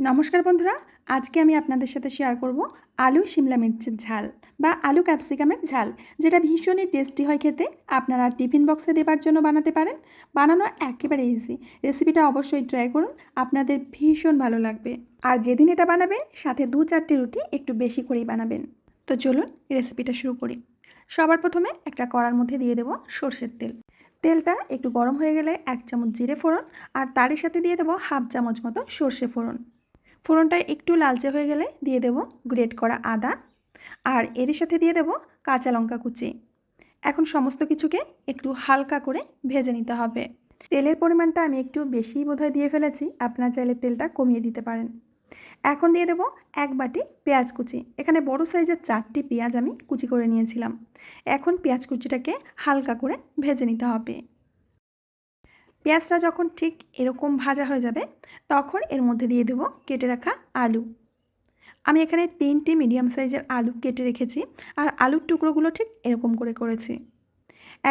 নমস্কার বন্ধুরা, আজকে আমি আপনাদের সাথে শেয়ার করব আলু শিমলা মির্চের ঝাল বা আলু ক্যাপসিকামের ঝাল, যেটা ভীষণই টেস্টি হয় খেতে। আপনারা টিফিন বক্সে দেবার জন্য বানাতে পারেন। বানানো একেবারে ইজি। রেসিপিটা অবশ্যই ট্রাই করুন, আপনাদের ভীষণ ভালো লাগবে। আর যেদিন এটা বানাবেন সাথে 2-4টে রুটি একটু বেশি করেই বানাবেন। তো চলুন রেসিপিটা শুরু করি। সবার প্রথমে একটা কড়ার মধ্যে দিয়ে দেব সরষের তেল। তেলটা একটু গরম হয়ে গেলে 1 চামচ জিরে ফোড়ন আর তারই সাথে দিয়ে দেবো 1/2 চামচ মতো সর্ষে ফোড়ন। ফোড়নটা একটু লালচে হয়ে গেলে দিয়ে দেব গ্রেট করা আদা আর এর সাথে দিয়ে দেব কাঁচা লঙ্কা কুচি। এখন সমস্ত কিছুকে একটু হালকা করে ভেজে নিতে হবে। তেলের পরিমাণটা আমি একটু বেশিই বোধহয় দিয়ে ফেলেছি, আপনারা চাইলে তেলটা কমিয়ে দিতে পারেন। এখন দিয়ে দেব 1 বাটি পেঁয়াজ কুচি। এখানে বড় সাইজের 4টি পেঁয়াজ আমি কুচি করে নিয়েছিলাম। এখন পেঁয়াজ কুচিটাকে হালকা করে ভেজে নিতে হবে। পেঁয়াজটা যখন ঠিক এরকম ভাজা হয়ে যাবে তখন এর মধ্যে দিয়ে দেব কেটে রাখা আলু। আমি এখানে 3টি মিডিয়াম সাইজের আলু কেটে রেখেছি আর আলুর টুকরোগুলো ঠিক এরকম করে করেছি।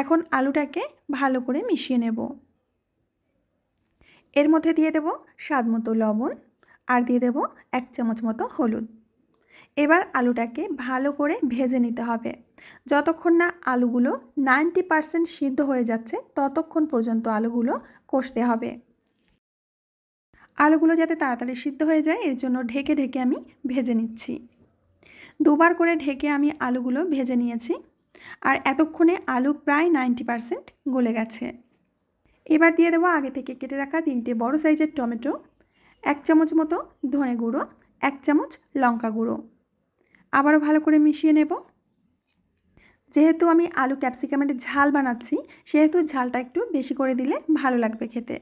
এখন আলুটাকে ভালো করে মিশিয়ে নেব। এর মধ্যে দিয়ে দেব স্বাদ মতো লবণ আর দিয়ে দেব 1 চামচ মতো হলুদ। এবার আলুটাকে ভালো করে ভেজে নিতে হবে। যতক্ষণ না আলুগুলো 90% সিদ্ধ হয়ে যাচ্ছে ততক্ষণ পর্যন্ত আলুগুলো কষতে হবে। আলুগুলো যাতে তাড়াতাড়ি সিদ্ধ হয়ে যায় এর জন্য ঢেকে ঢেকে আমি ভেজে নিচ্ছি। দুবার করে ঢেকে আমি আলুগুলো ভেজে নিয়েছি আর এতক্ষণে আলু প্রায় 90% গলে গেছে। এবার দিয়ে দেবো আগে থেকে কেটে রাখা 3টে বড় সাইজের টমেটো, 1 চামচ মতো ধনে গুঁড়ো, 1 চামচ লঙ্কা গুঁড়ো। আবারও ভালো করে মিশিয়ে নেব। যেহেতু আমি আলু ক্যাপসিকামের ঝাল বানাচ্ছি সেহেতু ঝালটা একটু বেশি করে দিলে ভালো লাগবে খেতে।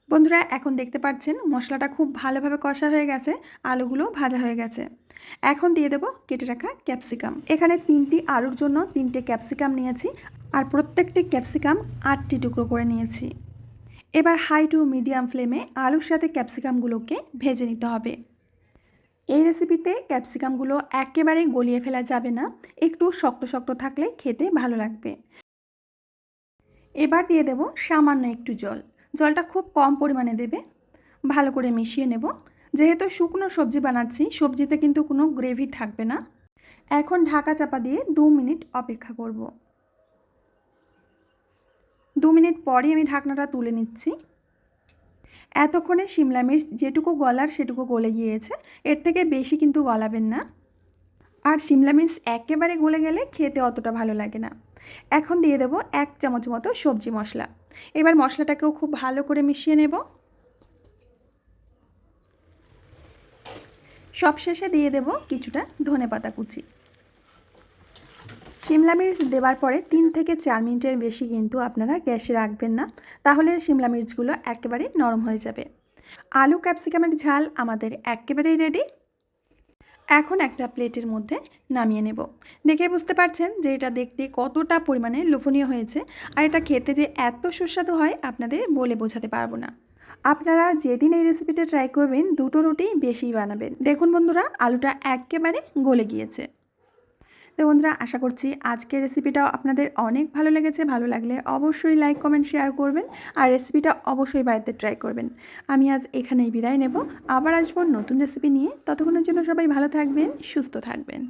বন্ধুরা এখন দেখতে পাচ্ছেন মশলাটা খুব ভালোভাবে কষা হয়ে গেছে, আলুগুলো ভাজা হয়ে গেছে। এখন দিয়ে দেব কেটে রাখা ক্যাপসিকাম। এখানে 3টি আলুর জন্য 3টে ক্যাপসিকাম নিয়েছি আর প্রত্যেকটি ক্যাপসিকাম 8টি টুকরো করে নিয়েছি। এবার হাই টু মিডিয়াম ফ্লেমে আলুর সাথে ক্যাপসিকামগুলোকে ভেজে নিতে হবে। এই রেসিপিতে ক্যাপসিকামগুলো একেবারেই গলিয়ে ফেলা যাবে না, একটু শক্ত শক্ত থাকলে খেতে ভালো লাগবে। এবার দিয়ে দেব সামান্য একটু জল। জলটা খুব কম পরিমাণে দেবে। ভালো করে মিশিয়ে নেব। যেহেতু শুকনো সবজি বানাচ্ছি সবজিতে কিন্তু কোনো গ্রেভি থাকবে না। এখন ঢাকা চাপা দিয়ে 2 মিনিট অপেক্ষা করব। 2 মিনিট পরই আমি ঢাকনাটা তুলে নিচ্ছি। এতক্ষণে শিমলা মির্চ যেটুকু গলার সেটুকু গলে গিয়েছে, এর থেকে বেশি কিন্তু গলাবেন না। আর শিমলা মির্চ একেবারে গলে গেলে খেতে অতটা ভালো লাগে না। এখন দিয়ে দেব 1 চামচ মতো সবজি মশলা। এবার মশলাটাকেও খুব ভালো করে মিশিয়ে নেব। সবশেষে দিয়ে দেব কিছুটা ধনেপাতা কুচি। শিমলা মির্চ দেওয়ার পরে 3 থেকে 4 মিনিটের বেশি কিন্তু আপনারা গ্যাসে রাখবেন না, তাহলে শিমলা মির্চগুলো একেবারে নরম হয়ে যাবে। আলু ক্যাপসিকামের ঝাল আমাদের একেবারেই রেডি। এখন একটা প্লেটের মধ্যে নামিয়ে নেব। দেখে বুঝতে পারছেন যে এটা দেখতে কতটা পরিমাণে লোভনীয় হয়েছে আর এটা খেতে যে এত সুস্বাদু হয় আপনাদের বলে বোঝাতে পারবো না। আপনারা যেদিন এই রেসিপিটা ট্রাই করবেন 2টো রুটি বেশি বানাবেন। দেখুন বন্ধুরা আলুটা একেবারে গলে গিয়েছে। তো বন্ধুরা আশা করছি আজকের রেসিপিটাও আপনাদের অনেক ভালো লেগেছে। ভালো লাগলে অবশ্যই লাইক কমেন্ট শেয়ার করবেন আর রেসিপিটা অবশ্যই বাড়িতে ট্রাই করবেন। আমি আজ এখানেই বিদায় নেব, আবার আসবো নতুন রেসিপি নিয়ে। ততক্ষণের জন্য সবাই ভালো থাকবেন, সুস্থ থাকবেন।